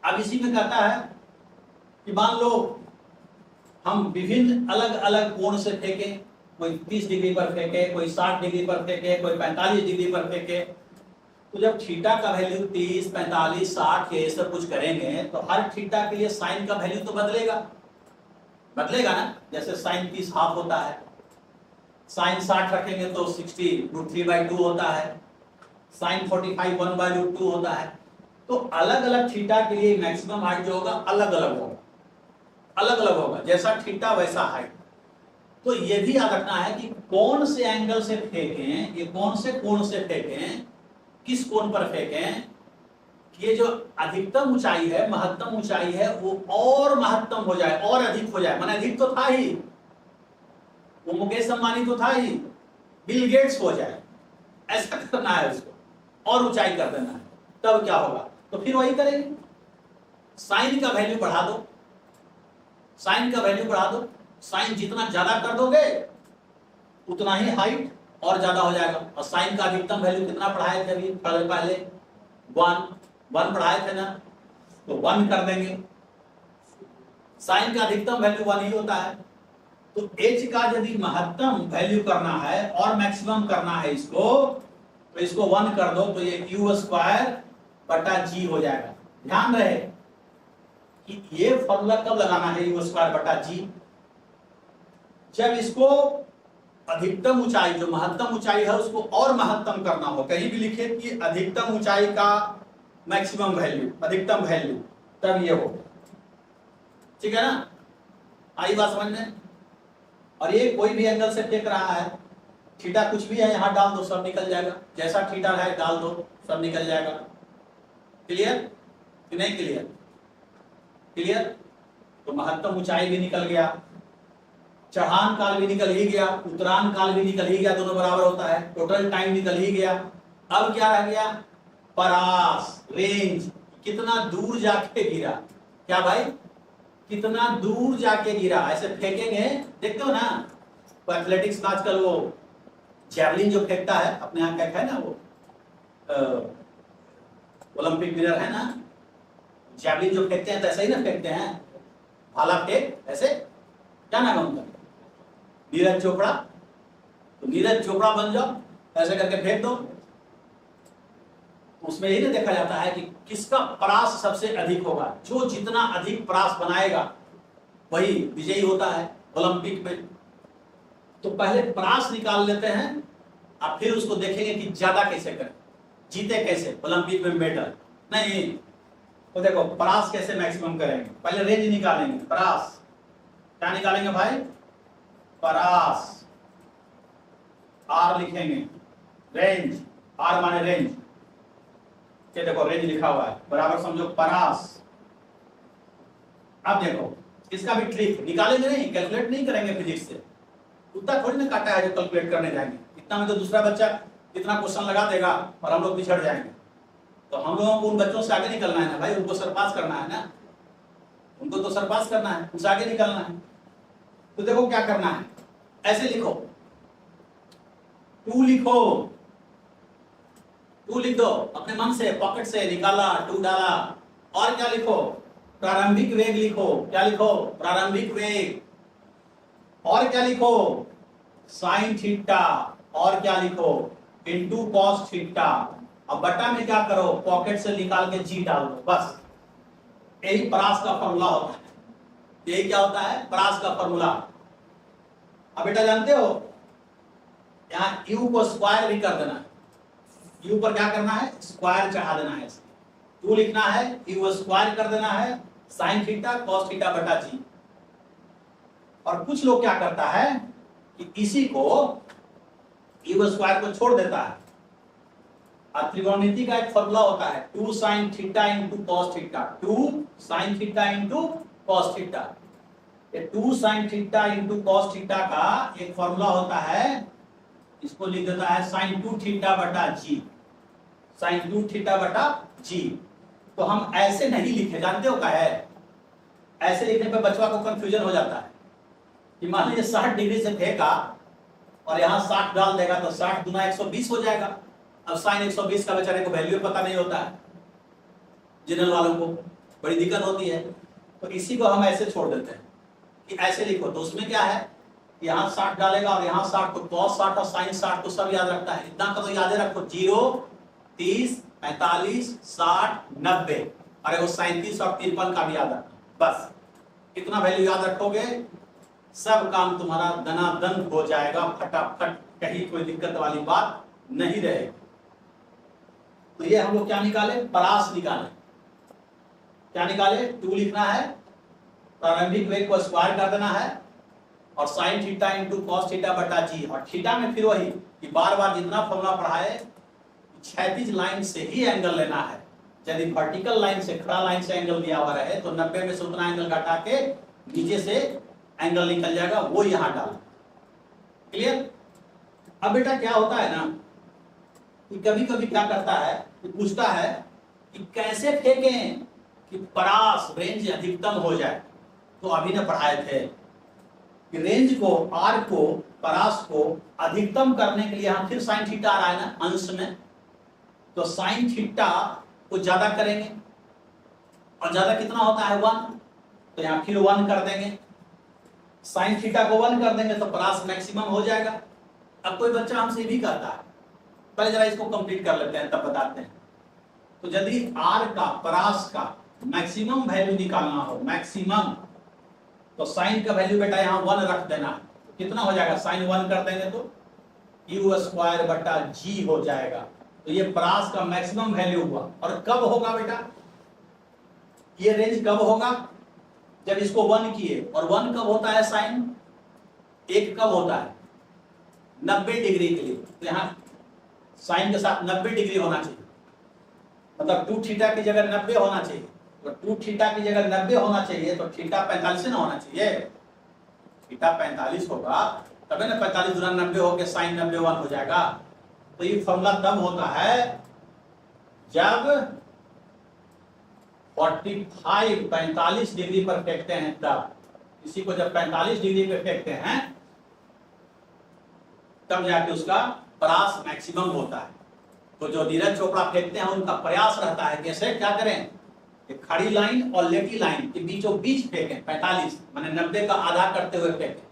अब इसी में कहता है कि मान लो हम विभिन्न अलग अलग कोण से फेंके, कोई 30 डिग्री पर फेंके, कोई 60 डिग्री पर फेंके, कोई 45 डिग्री पर फेंके, तो जब थीटा का वैल्यू 30, 45, 60 ये सब कुछ करेंगे तो हर थीटा के लिए साइन का वैल्यू तो बदलेगा ना। जैसे साइन 30 हाफ होता है, साइन 60 रखेंगे तो 60 √3/2 होता है, साइन 45 1/√2 होता है। तो अलग अलग थीटा के लिए मैक्सिमम हाइट जो होगा अलग अलग होगा, जैसा थीटा वैसा हाइट। तो ये भी याद रखना है कि कौन से एंगल से फेंकें, ये कौन से कोण से फेंकें, किस कोण पर फेंकें, ये जो अधिकतम ऊंचाई है, महत्तम ऊंचाई है, वो और महत्तम हो जाए और अधिक हो जाए। माने अधिक तो था ही, वो मुकेश अंबानी तो था ही, बिल गेट्स हो जाए, ऐसा करना है उसको, और ऊंचाई कर देना है। तब क्या होगा, तो फिर वही करेंगे, साइन का वैल्यू बढ़ा दो, साइन जितना ज्यादा कर दोगे उतना ही हाइट और ज्यादा हो जाएगा। और साइन का अधिकतम वैल्यू कितना पढ़ाए थे अभी पहले 1 पढ़ाए थे ना, तो 1 कर देंगे। साइन का अधिकतम वैल्यू 1 ही होता है। तो h का यदि महत्तम वैल्यू करना है और मैक्सिमम करना है इसको, तो इसको 1 कर दो, तो ये u²/g हो जाएगा। ध्यान रहे कि ये फॉर्मूला कब लगाना है, u²/g, जब इसको अधिकतम ऊंचाई, जो महत्तम ऊंचाई है उसको और महत्तम करना हो। कहीं भी लिखे कि अधिकतम ऊंचाई का मैक्सिमम वैल्यू, अधिकतम वैल्यू, तब ये हो। ठीक है ना, आई बात समझ में। और ये कोई भी एंगल से फेंक रहा है, थीटा कुछ भी है यहां डाल दो, सब निकल जाएगा। जैसा थीटा है डाल दो, सब निकल जाएगा। क्लियर कि नहीं क्लियर? तो महत्तम ऊंचाई भी निकल गया, चढ़ान काल भी निकल ही गया, उतरान काल भी निकल ही गया, दोनों बराबर होता है, टोटल टाइम निकल ही गया। अब क्या रह गया, परास, रेंज, कितना दूर जाके गिरा। क्या भाई, कितना दूर जाके गिरा। ऐसे फेंकेंगे, देखते हो ना वो एथलेटिक्स में आजकल वो जैवलिन जो फेंकता है, अपने यहाँ क्या है ना, वो ओलंपिक विनर है ना, जैवलिन जो फेंकते हैं तो ऐसे ही ना फेंकते हैं, भाला फेंक, ऐसे, क्या नाम है उनका, नीरज चोपड़ा। तो नीरज चोपड़ा बन जाओ, ऐसे करके फेंक दो। उसमें यही ना देखा जाता है कि किसका परास सबसे अधिक होगा। जो जितना अधिक परास बनाएगा वही विजयी होता है ओलंपिक में। तो पहले परास निकाल लेते हैं, और फिर उसको देखेंगे कि ज्यादा कैसे करें, जीते कैसे ओलंपिक में मेडल। नहीं, तो देखो परास कैसे मैक्सिमम करेंगे, पहले रेंज निकालेंगे। परास क्या निकालेंगे भाई, परास, आर लिखेंगे, रेंज, आर माने रेंज, ये देखो रेंज लिखा हुआ है, बराबर समझो परास। अब देखो इसका भी ट्रिक निकालेंगे, नहीं कैलकुलेट नहीं करेंगे फिजिक्स से, उतना थोड़ी ना काटा है जो कैलकुलेट करने जाएंगे। इतना में तो दूसरा बच्चा इतना क्वेश्चन लगा देगा और हम लोग पिछड़ जाएंगे। तो हम लोगों को उन बच्चों से आगे निकलना है ना भाई, उनको सरपास करना है ना, उनको तो सरपास करना है, उनसे आगे निकलना है। तो देखो क्या करना है, ऐसे लिखो, 2 लिखो, 2 लिख दो अपने मन से, पॉकेट से निकाला, 2 डाला। और क्या लिखो, प्रारंभिक वेग लिखो। क्या लिखो, प्रारंभिक वेग। और क्या लिखो, साइन थीटा। और क्या लिखो, इनटू कॉस थीटा। अब बटा में क्या करो, पॉकेट से निकाल के जी डाल दो, बस। यही परास का फॉर्मूला होता है। यही क्या होता है, परास का फॉर्मूला। अब बेटा जानते हो, यहाँ u को स्क्वायर भी कर देना है। u पर क्या करना है, स्क्वायर चढ़ा देना है। 2 लिखना है, u स्क्वायर कर देना है, साइन थीटा कॉस थीटा बटा जी। और कुछ लोग क्या करता है कि इसी को u स्क्वायर को छोड़ देता है। त्रिकोणमिति का एक फॉर्मूला होता है, 2 sin theta into cos theta, 2 sin theta into cos theta. 2 sin theta into cos theta का एक फॉर्मूला होता है, इसको लिख देता है sin 2 थीटा बटा जी, sin 2 थीटा बटा जी। तो हम ऐसे नहीं लिखे, जानते हो क्या है, ऐसे लिखने पे बच्चा को कंफ्यूजन हो जाता है कि मान लीजिए 60 डिग्री से फेंका और यहाँ 60 डाल देगा तो 60 गुना 120 हो जाएगा। अब साइन 120 का बेचारे को वैल्यू पता नहीं होता है, जनरल वालों को बड़ी दिक्कत होती है। तो इसी को हम ऐसे छोड़ देते हैं कि ऐसे लिखो। तो उसमें क्या है, यहाँ 60 डालेगा और यहाँ 60, तो cos 60 और sin 60 तो सब याद रखता है। इतना का तो याद रखो, 0, 30, 45, 60, 90, अरे वो 37 और 53 का भी याद रखना। बस इतना वैल्यू याद रखोगे, सब काम तुम्हारा दनादन हो जाएगा फटाफट, कहीं कोई दिक्कत वाली बात नहीं रहेगी। तो ये हम लोग क्या निकाले, परास निकाले। क्या निकाले, 2 लिखना है, प्रारंभिक वेग को स्क्वायर कर देना है और sine theta into cos theta बटा जी। और थीटा में फिर वही कि बार बार जितना फॉर्मूला पढ़ाए, क्षैतिज लाइन से ही एंगल लेना है। यदि वर्टिकल लाइन से, खड़ा लाइन से एंगल दिया हुआ रहे तो 90 में से उतना एंगल घटा के नीचे से एंगल निकल जाएगा, वो यहां डाल। क्लियर। अब बेटा क्या होता है ना कि कभी कभी क्या करता है कि पूछता है कि कैसे फेंकें कि परास रेंज अधिकतम हो जाए। तो अभी ने पढ़ाए थे कि रेंज को, आर को, परास को अधिकतम करने के लिए हम फिर साइन थीटा आ रहा है ना अंश में, तो साइन थीटा को ज्यादा करेंगे और ज्यादा कितना होता है 1, तो यहाँ फिर 1 कर देंगे। साइन थीटा को 1 कर देंगे तो परास मैक्सिमम हो जाएगा। अब कोई बच्चा हमसे भी कहता है, पहले जरा इसको कंप्लीट कर लेते हैं तब बताते हैं। तो यदि आर का, परास का मैक्सिमम वैल्यू निकालना हो, मैक्सिमम, तो साइन का वैल्यू बेटा यहाँ 1 रख देना। तो कितना हो जाएगा, साइन 1 कर देंगे तो यू स्क्वायर बटा जी हो जाएगा। तो ये परास का मैक्सिमम वैल्यू हुआ। और कब होगा बेटा, ये रेंज कब होगा, जब इसको 1 किए। और 1 कब होता है साइन, 1 कब होता है 90 डिग्री के लिए। तो यहाँ साइन के साथ 90 डिग्री होना चाहिए, मतलब 2 थीटा की जगह 90 होना चाहिए। तो 2 थीटा की जगह 90 होना चाहिए, तो थीटा 45 ना होना चाहिए। थीटा 45 होगा तभी ना 45 गुना 90 होकर साइन 90 1 हो जाएगा। तो ये फॉर्मूला तब होता है जब 45 डिग्री पर फेंकते हैं, तब इसी को जब 45 डिग्री पर फेंकते हैं तब जाके उसका परास मैक्सिमम होता है। तो जो नीरज चोपड़ा फेंकते हैं उनका प्रयास रहता है कैसे, क्या करें, एक खड़ी लाइन और लेटी लाइन के बीचों बीच फेंकें, 45 माने 90 का आधा करते हुए फेंकें।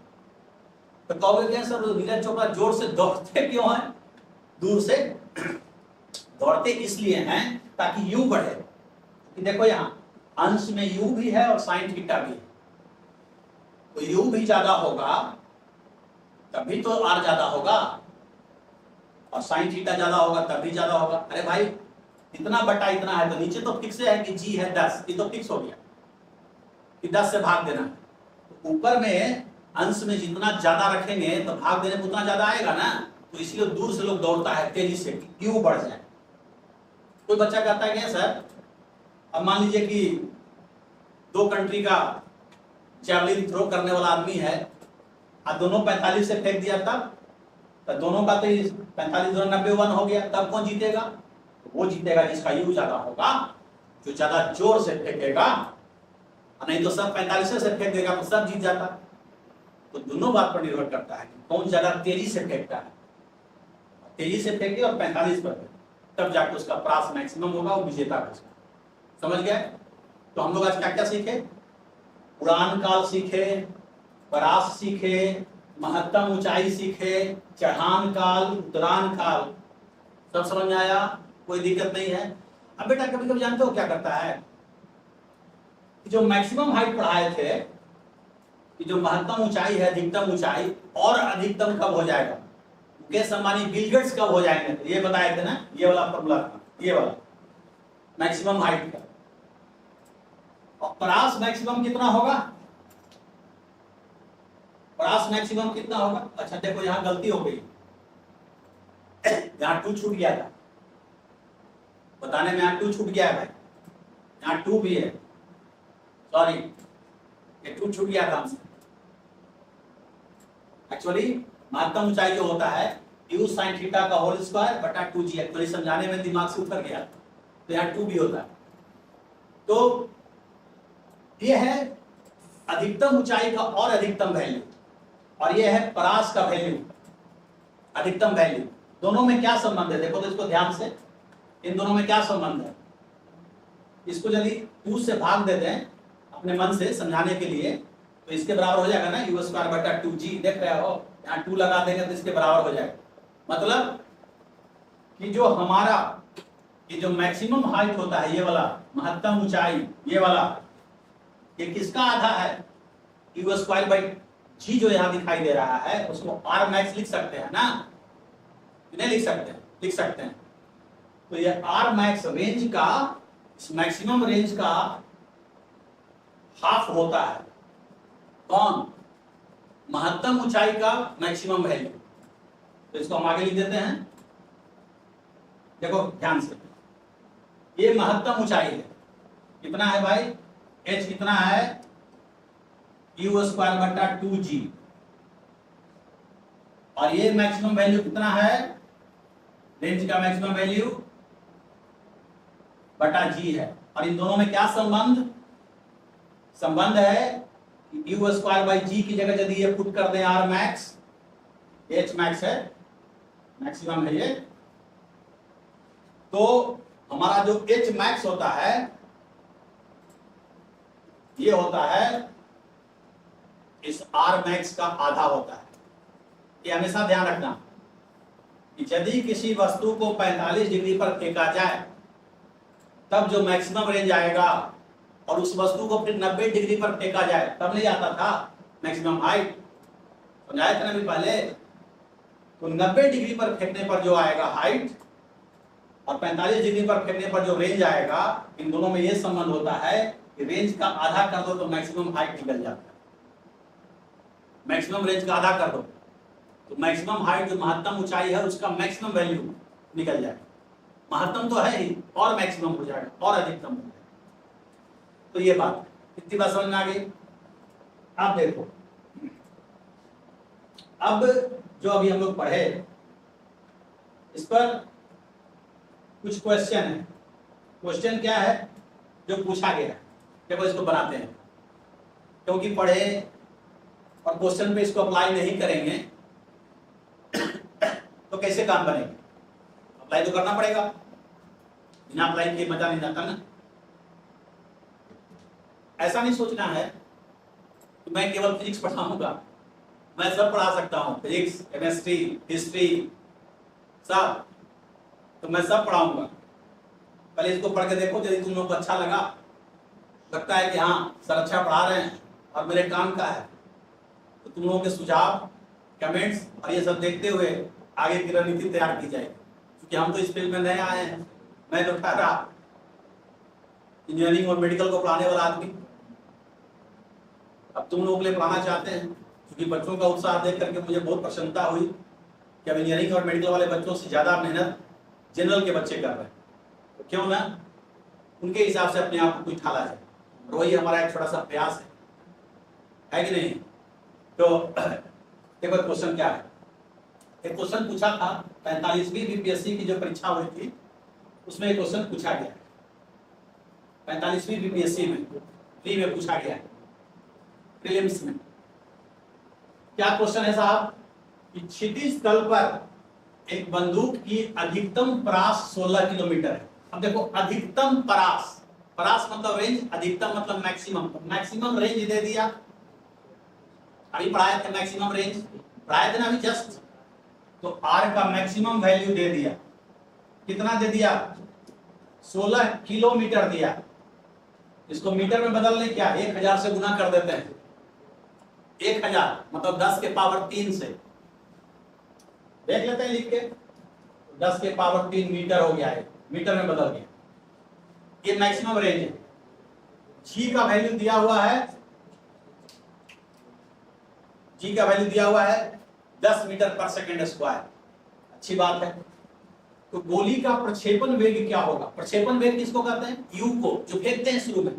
तो कहोगे क्या सर नीरज चोपड़ा जोर से दौड़ते क्यों हैं, दूर से दौड़ते इसलिए हैं ताकि यू बढ़े। कि देखो यहाँ अंश में यू भी है और साइन थीटा भी है, तो यू भी ज्यादा होगा तभी तो आर ज्यादा होगा, और साइन थीटा ज्यादा होगा तभी ज्यादा होगा। अरे भाई इतना बटा इतना है तो नीचे तो फिक्स है कि जी है 10, ये तो फिक्स हो गया कि 10 से भाग देना। तो ऊपर में अंश में जितना ज्यादा रखेंगे तो भाग देने में उतना ज्यादा आएगा ना, तो इसलिए दूर से लोग दौड़ता है तेजी से, क्यों बढ़ जाए। कोई बच्चा कहता है क्या सर, अब मान लीजिए कि 2 कंट्री का जैवलिन थ्रो करने वाला आदमी है और दोनों 45 से फेंक दिया, तब तो दोनों का तो 45 गुना 90 1 हो गया, तब कौन जीतेगा, वो जीतेगा जिसका यू ज्यादा होगा, जो ज्यादा जोर से फेंकेगा। नहीं तो सब 45 से फेंक देगा तो सब जीत जाता। तो दोनों बात पर निर्भर करता है कि कौन ज्यादा तेजी से फेंकता है। तेजी से फेंके और 45 पर तब जाके उसका परास मैक्सिमम होगा, वो विजेता होगा। समझ गए। तो हम लोग आज क्या क्या सीखे, उड़ान काल सीखे, परास सीखे, महत्तम ऊंचाई सीखे, चढ़ान काल, उतरान काल, सब समझ में आया, कोई दिक्कत नहीं है। अब बेटा कभी कभी जानते हो क्या करता है कि जो मैक्सिमम हाइट पढ़ाए थे कि जो महत्तम ऊंचाई है, अधिकतम ऊंचाई और अधिकतम कब हो जाएगा, मुकेश अंबानी, बिल गेट्स कब हो जाएंगे, तो ये बताए थे ना, ये वाला फॉर्मूला था, ये वाला मैक्सिमम हाइट का। और परास मैक्सिमम कितना होगा, परास मैक्सिमम कितना होगा। अच्छा देखो यहां गलती हो गई, यहां 2 छूट गया था बताने में, यहां 2 छूट गया है भाई, यहां 2 भी है, सॉरी ये 2 छूट गया था हमसे। एक्चुअली महत्तम ऊंचाई जो होता है u sin थीटा का होल स्क्वायर बटा 2g। एक्चुअली समझाने में दिमाग से उतर गया, तो यहाँ 2 भी होता है। तो ये है अधिकतम ऊंचाई का और अधिकतम वैल्यू, और ये है परास का वैल्यू, अधिकतम वैल्यू। दोनों में क्या संबंध है देखो तो इसको ध्यान से, इन दोनों में क्या संबंध है। इसको यदि 2 से भाग देते हैं अपने मन से समझाने के लिए, तो इसके बराबर हो जाएगा ना u स्क्वायर बटा 2g। देख रहे हो यहाँ 2 लगा देंगे तो इसके बराबर हो जाएगा। मतलब कि जो हमारा ये जो मैक्सिमम हाइट होता है, ये वाला महत्तम ऊंचाई, ये वाला, ये किसका आधा है? u स्क्वायर बाई g जो यहाँ दिखाई दे रहा है उसको r मैक्स लिख सकते हैं ना, नहीं लिख सकते हैं? लिख सकते हैं। तो ये r मैक्स रेंज का, इस मैक्सिमम रेंज का हाफ होता है कौन? महत्तम ऊंचाई का मैक्सिमम वैल्यू। तो इसको हम आगे लिख देते हैं, देखो ध्यान से, ये महत्तम ऊंचाई है, कितना है भाई? h कितना है? u स्क्वायर बटा 2g। और ये मैक्सिमम वैल्यू कितना है? रेंज का मैक्सिमम वैल्यू बटा g है। और इन दोनों में क्या संबंध? संबंध है कि u स्क्वायर बाई g की जगह यदि ये पुट कर दें r मैक्स, h मैक्स है, मैक्सिमम है ये, तो हमारा जो h मैक्स होता है ये होता है इस r मैक्स का आधा होता है। ये हमेशा ध्यान रखना कि यदि किसी वस्तु को 45 डिग्री पर फेंका जाए तब जो मैक्सिमम रेंज आएगा, और उस वस्तु को फिर 90 डिग्री पर फेंका जाए तब नहीं आता था मैक्सिमम हाइट, समझाया था ना अभी पहले। तो 90 डिग्री पर फेंकने पर जो आएगा हाइट और 45 डिग्री पर फेंकने पर जो रेंज आएगा, इन दोनों में यह संबंध होता है कि रेंज का आधा कर दो तो मैक्सिमम हाइट निकल जाता है। मैक्सिमम रेंज का आधा कर दो तो मैक्सिमम हाइट जो महत्तम ऊंचाई है उसका मैक्सिमम वैल्यू निकल जाएगा। महत्तम तो है ही, और मैक्सिमम हो जाएगा और अधिकतम हो जाएगा। तो ये बात इतनी बात समझ में आ गई। अब देखो, अब जो अभी हम लोग पढ़े इस पर कुछ क्वेश्चन है। क्वेश्चन क्या है जो पूछा गया है, देखो इसको बनाते हैं, क्योंकि पढ़े और क्वेश्चन पे इसको अप्लाई नहीं करेंगे तो कैसे काम बनेगा? अप्लाई तो करना पड़ेगा, बिना अप्लाई किए मजा नहीं आता ना। ऐसा नहीं सोचना है कि मैं केवल फिजिक्स पढ़ाऊंगा, मैं सब पढ़ा सकता हूँ, फिजिक्स, केमिस्ट्री, हिस्ट्री, सब, तो मैं सब पढ़ाऊंगा। पहले इसको पढ़ के देखो, यदि तुम लोग को अच्छा लगा, लगता है कि हाँ सर अच्छा पढ़ा रहे हैं और मेरे काम का है, तो तुम लोगों के सुझाव, कमेंट्स और ये सब देखते हुए आगे की रणनीति तैयार की जाएगी। क्योंकि हम तो इस फील्ड में नए आए हैं, मैं तो था इंजीनियरिंग और मेडिकल को पढ़ाने वाला आदमी, अब तुम लोगों के लिए पढ़ाना चाहते हैं। क्योंकि बच्चों का उत्साह देख करके मुझे बहुत प्रसन्नता हुई कि अब इंजीनियरिंग और मेडिकल वाले बच्चों से ज़्यादा मेहनत जनरल के बच्चे कर रहे हैं, तो क्यों ना उनके हिसाब से अपने आप को कुछ ढाला जाए, और वही हमारा एक छोटा सा प्रयास है कि नहीं। तो देखो क्वेश्चन क्या है। एक क्वेश्चन पूछा था 45वीं बीपीएससी की जो परीक्षा हुई थी उसमें एक क्वेश्चन पूछा गया, 45वीं बीपीएससी में प्री में पूछा गया, प्रीलिम्स में। क्या क्वेश्चन है साहब कि क्षितिज तल पर एक बंदूक की अधिकतम परास 16 किलोमीटर है। अब देखो अधिकतम परास, परास मतलब रेंज, अधिकतम मतलब मैक्सिमम। मैक्सिमम रेंज दे दिया, अभी पढ़ाए थे मैक्सिमम रेंज, पढ़ाए थे ना अभी जस्ट। तो आर का मैक्सिमम वैल्यू दे दिया, कितना दे दिया? 16 किलोमीटर दिया। इसको मीटर में बदल लें क्या? 1000 से गुना कर देते हैं। 1000 मतलब 10 के पावर 3 से, देख लेते हैं लिख के, 10 के पावर 3 मीटर हो गया है, मीटर में बदल गया। ये मैक्सिमम रेंज है। जी का वैल्यू दिया हुआ है, जी का वैल्यू दिया हुआ है 10 मीटर पर सेकेंड स्क्वायर। अच्छी बात है। तो गोली का प्रक्षेपण वेग क्या होगा? प्रक्षेपण वेग किसको कहते हैं? यू को, जो फेंकते हैं शुरू में,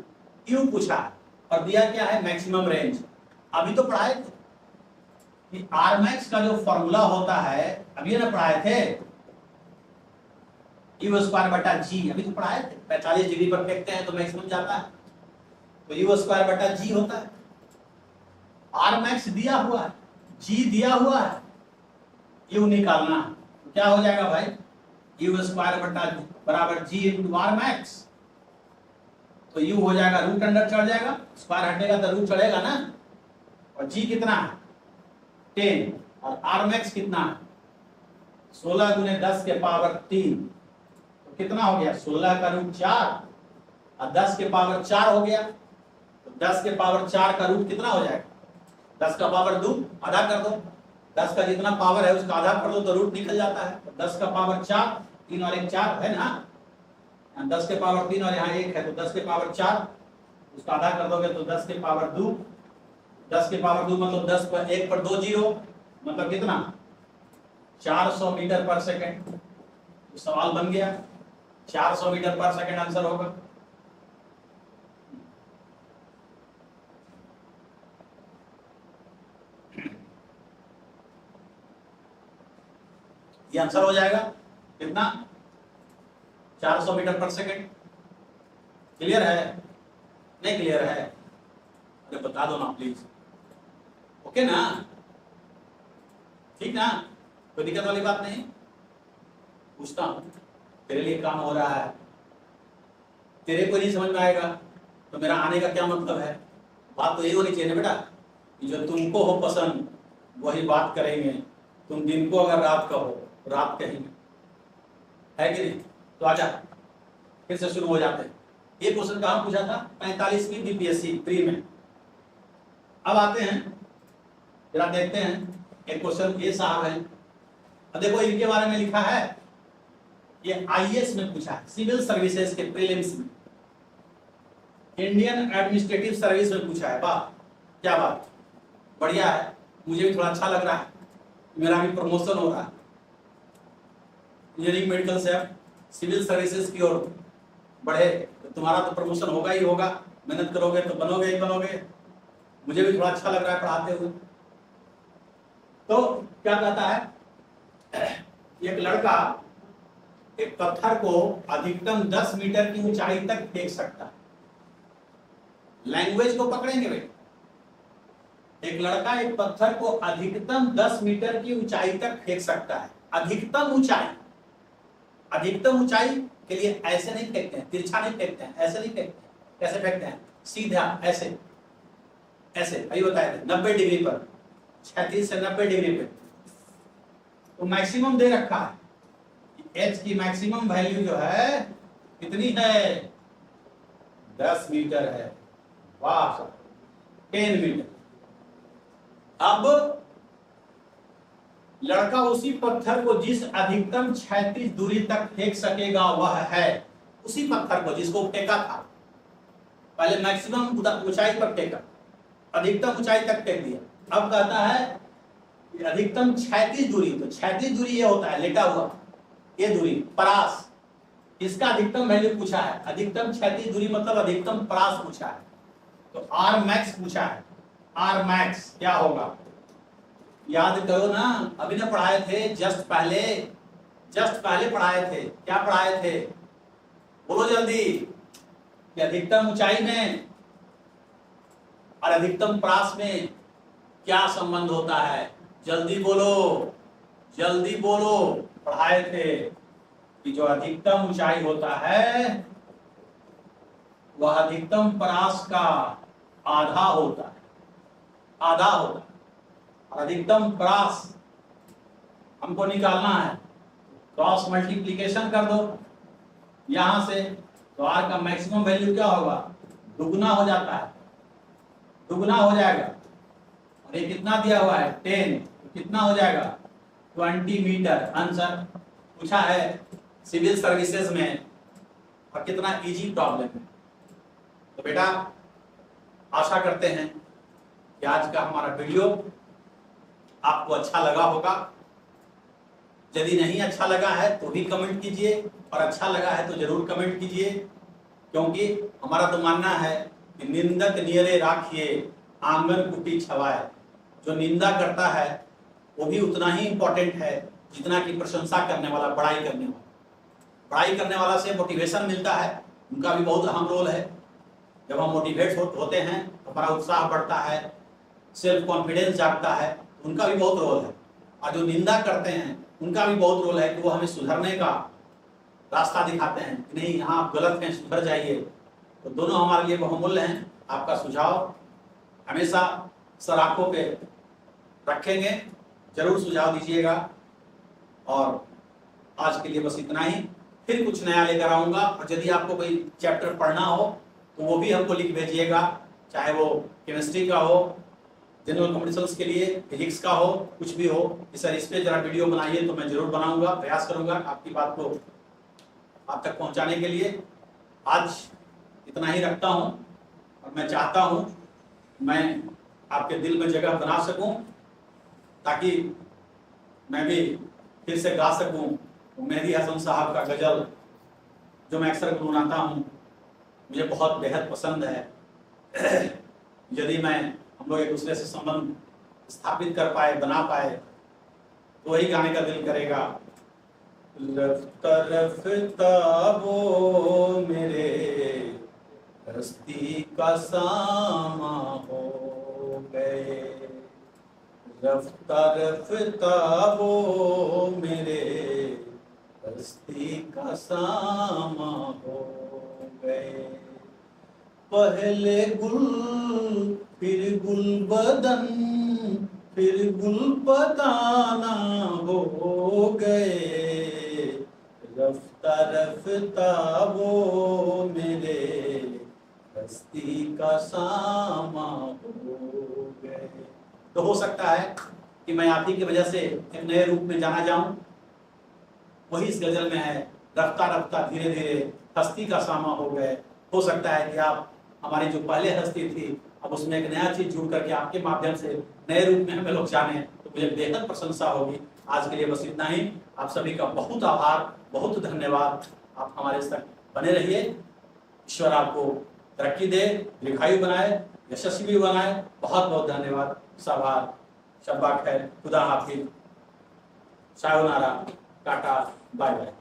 यू पूछा है। और दिया क्या है? Maximum range. अभी तो पढ़ाए थे, कि आर मैक्स का जो फॉर्मूला होता है, अभी ना पढ़ाए थे, यू स्क्वायर बटा जी, अभी तो पढ़ाए थे। 45 डिग्री पर फेंकते हैं तो मैक्सिमम जाता है, तो यू स्क्वायर बटा जी होता है। आर मैक्स दिया हुआ है, जी दिया हुआ है, यू निकालना है, तो क्या हो जाएगा भाई, यू स्क्वायर बटा बराबर जी इंटू आर मैक्स। तो यू हो जाएगा रूट अंडर चढ़ जाएगा, स्क्वायर हटेगा तो रूट चढ़ेगा ना, और जी कितना है 10, और आर मैक्स कितना है 16 गुने 10 के पावर 3, तो कितना हो गया 16 का रूट 4 और 10 के पावर 4 हो गया, तो 10 के पावर 4 का रूट कितना हो जाएगा, 10 का पावर 2 आधा कर दो, 10 का जितना पावर है उसका आधा कर दो तो रूट निकल जाता है। तो 10 का पावर 4, 3 और 1 4 है ना, 10 के पावर 3 और यहाँ 1 है, तो 10 के पावर 4 उसका आधा कर दोगे तो 10 के पावर 2, 10 के पावर 2 मतलब 10 पर 1 पर 2 जीरो, मतलब कितना 400 मीटर पर सेकेंड। तो सवाल बन गया 400 मीटर पर सेकेंड आंसर होगा। ये आंसर हो जाएगा कितना 400 मीटर पर सेकेंड। क्लियर है, नहीं क्लियर है, अरे बता दो ना प्लीज। ओके ना, ठीक ना, कोई दिक्कत वाली बात नहीं। पूछता हूं, तेरे लिए काम हो रहा है, तेरे को नहीं समझ में आएगा तो मेरा आने का क्या मतलब है। बात तो यही होनी चाहिए ना बेटा, कि जो तुमको हो पसंद वही बात करेंगे, तुम दिन को अगर रात का हो रात कहेंगे, है कि नहीं। तो आजा फिर से शुरू हो जाते हैं। ये क्वेश्चन कहाँ पूछा था 45वीं बीपीएससी प्री में। अब आते हैं जरा देखते हैं, एक क्वेश्चन ये साहब है, अब देखो इनके बारे में लिखा है, ये आईएएस में पूछा है, सिविल सर्विसेज के प्रीलिम्स में, इंडियन एडमिनिस्ट्रेटिव सर्विस में पूछा है। वाह क्या बात, बढ़िया है, मुझे भी थोड़ा अच्छा लग रहा है, मेरा भी प्रमोशन हो रहा है। इंजीनियरिंग मेडिकल से अब सिविल सर्विसेज की ओर बढ़े तो तुम्हारा तो प्रमोशन होगा ही होगा, मेहनत करोगे तो बनोगे ही बनोगे। मुझे भी थोड़ा अच्छा लग रहा है पढ़ाते हुए। तो क्या कहता है, एक लड़का एक पत्थर को अधिकतम 10 मीटर की ऊंचाई तक फेंक सकता है। लैंग्वेज को पकड़ेंगे भाई, एक लड़का एक पत्थर को अधिकतम 10 मीटर की ऊंचाई तक फेंक सकता है। अधिकतम ऊंचाई, अधिकतम ऊंचाई के लिए ऐसे नहीं फेंकते हैं, तिरछा नहीं फेंकते हैं, ऐसे नहीं फेंकते हैं। कैसे फेंकते हैं, सीधा ऐसे ऐसे, अभी बताए थे 90 डिग्री पर, 36 से 90 डिग्री पे। तो मैक्सिमम दे रखा है, एच की मैक्सिमम वैल्यू जो है कितनी है 10 मीटर है। वाह 10 मीटर। अब लड़का उसी पत्थर को जिस अधिकतम क्षैतिज दूरी तक फेंक सकेगा वह है उसी पत्थर को जिसको फेंका था, पहले मैक्सिमम ऊंचाई पर फेंका, अधिकतम ऊंचाई तक फेंक दिया। अब कहता है कि अधिकतम क्षैतिज दूरी, तो क्षैतिज दूरी ये होता है लेटा हुआ, ये दूरी परास, इसका अधिकतम वैल्यू पूछा है। अधिकतम क्षैतिज दूरी मतलब अधिकतम परास पूछा है, तो आर मैक्स पूछा है। आर मैक्स क्या होगा, याद करो ना, अभी ना पढ़ाए थे जस्ट पहले पढ़ाए थे। क्या पढ़ाए थे, बोलो जल्दी, कि अधिकतम ऊंचाई में और अधिकतम परास में क्या संबंध होता है। जल्दी बोलो, जल्दी बोलो। पढ़ाए थे कि जो अधिकतम ऊंचाई होता है वह अधिकतम परास का आधा होता है, आधा होता है। और अधिकतम परास हमको निकालना है, क्रॉस मल्टीप्लीकेशन कर दो यहां से, तो आर का मैक्सिमम वैल्यू क्या होगा, दुगना हो जाता है, दुगना हो जाएगा। और ये कितना दिया हुआ है 10, तो कितना हो जाएगा 20 मीटर। आंसर पूछा है सिविल सर्विसेज में, और कितना इजी प्रॉब्लम है। तो बेटा आशा करते हैं कि आज का हमारा वीडियो आपको अच्छा लगा होगा। यदि नहीं अच्छा लगा है तो भी कमेंट कीजिए, और अच्छा लगा है तो जरूर कमेंट कीजिए, क्योंकि हमारा तो मानना है कि निंदक नियरे राखिए आंगन कुटी छवाए। जो निंदा करता है वो भी उतना ही इंपॉर्टेंट है जितना कि प्रशंसा करने वाला, बड़ाई करने वाला। बड़ाई करने वाला से मोटिवेशन मिलता है, उनका भी बहुत अहम रोल है। जब हम मोटिवेट होते हैं तो हमारा उत्साह बढ़ता है, सेल्फ कॉन्फिडेंस जागता है, उनका भी बहुत रोल है। और जो निंदा करते हैं उनका भी बहुत रोल है कि वो हमें सुधरने का रास्ता दिखाते हैं कि नहीं, यहाँ आप गलत हैं, सुधर जाइए। तो दोनों हमारे लिए बहुमूल्य हैं। आपका सुझाव हमेशा सराखों पे रखेंगे, जरूर सुझाव दीजिएगा। और आज के लिए बस इतना ही, फिर कुछ नया लेकर आऊँगा। और यदि आपको कोई चैप्टर पढ़ना हो तो वो भी हमको लिख भेजिएगा, चाहे वो केमिस्ट्री का हो, जनरल कम्युनिकेशंस के लिए, फिजिक्स का हो, कुछ भी हो कि सर इस पे जरा वीडियो बनाइए, तो मैं जरूर बनाऊंगा, प्रयास करूंगा आपकी बात को आप तक पहुंचाने के लिए। आज इतना ही रखता हूं और मैं चाहता हूं मैं आपके दिल में जगह बना सकूं ताकि मैं भी फिर से गा सकूं मेहदी हसन साहब का गजल, जो मैं अक्सर गुनगुनाता हूं, मुझे बहुत बेहद पसंद है। यदि हम लोग एक दूसरे से संबंध स्थापित कर पाए, बना पाए, तो वही गाने का दिल करेगा। रफ्ता रफ्ता वो मेरे हस्ती का सामा हो गए, रफ्ता रफ्ता वो मेरे हस्ती का सामा हो गए। पहले गुल फिर गुल बदन फिर गुल पताना हो गए, रफ्ता रफ्ता वो मेरे हस्ती का सामा हो गए। तो हो सकता है कि मैं आप ही की वजह से एक नए रूप में जाना जाऊं। वही इस गजल में है, रफ्ता रफ्ता धीरे धीरे हस्ती का सामा हो गए। हो सकता है कि आप हमारी जो पहले हस्ती थी, अब उसमें एक नया चीज जुड़ करके आपके माध्यम से नए रूप में हमें लोग जाने, तो मुझे बेहद प्रशंसा होगी। आज के लिए बस इतना ही। आप सभी का बहुत आभार, बहुत धन्यवाद। आप हमारे साथ बने रहिए। ईश्वर आपको तरक्की दे, दीर्घायु बनाए, यशस्वी बनाए। बहुत बहुत धन्यवाद। सभार, शब्बा खैर, खुदा हाफिज, सायोनारा, टाटा, बाय बाय।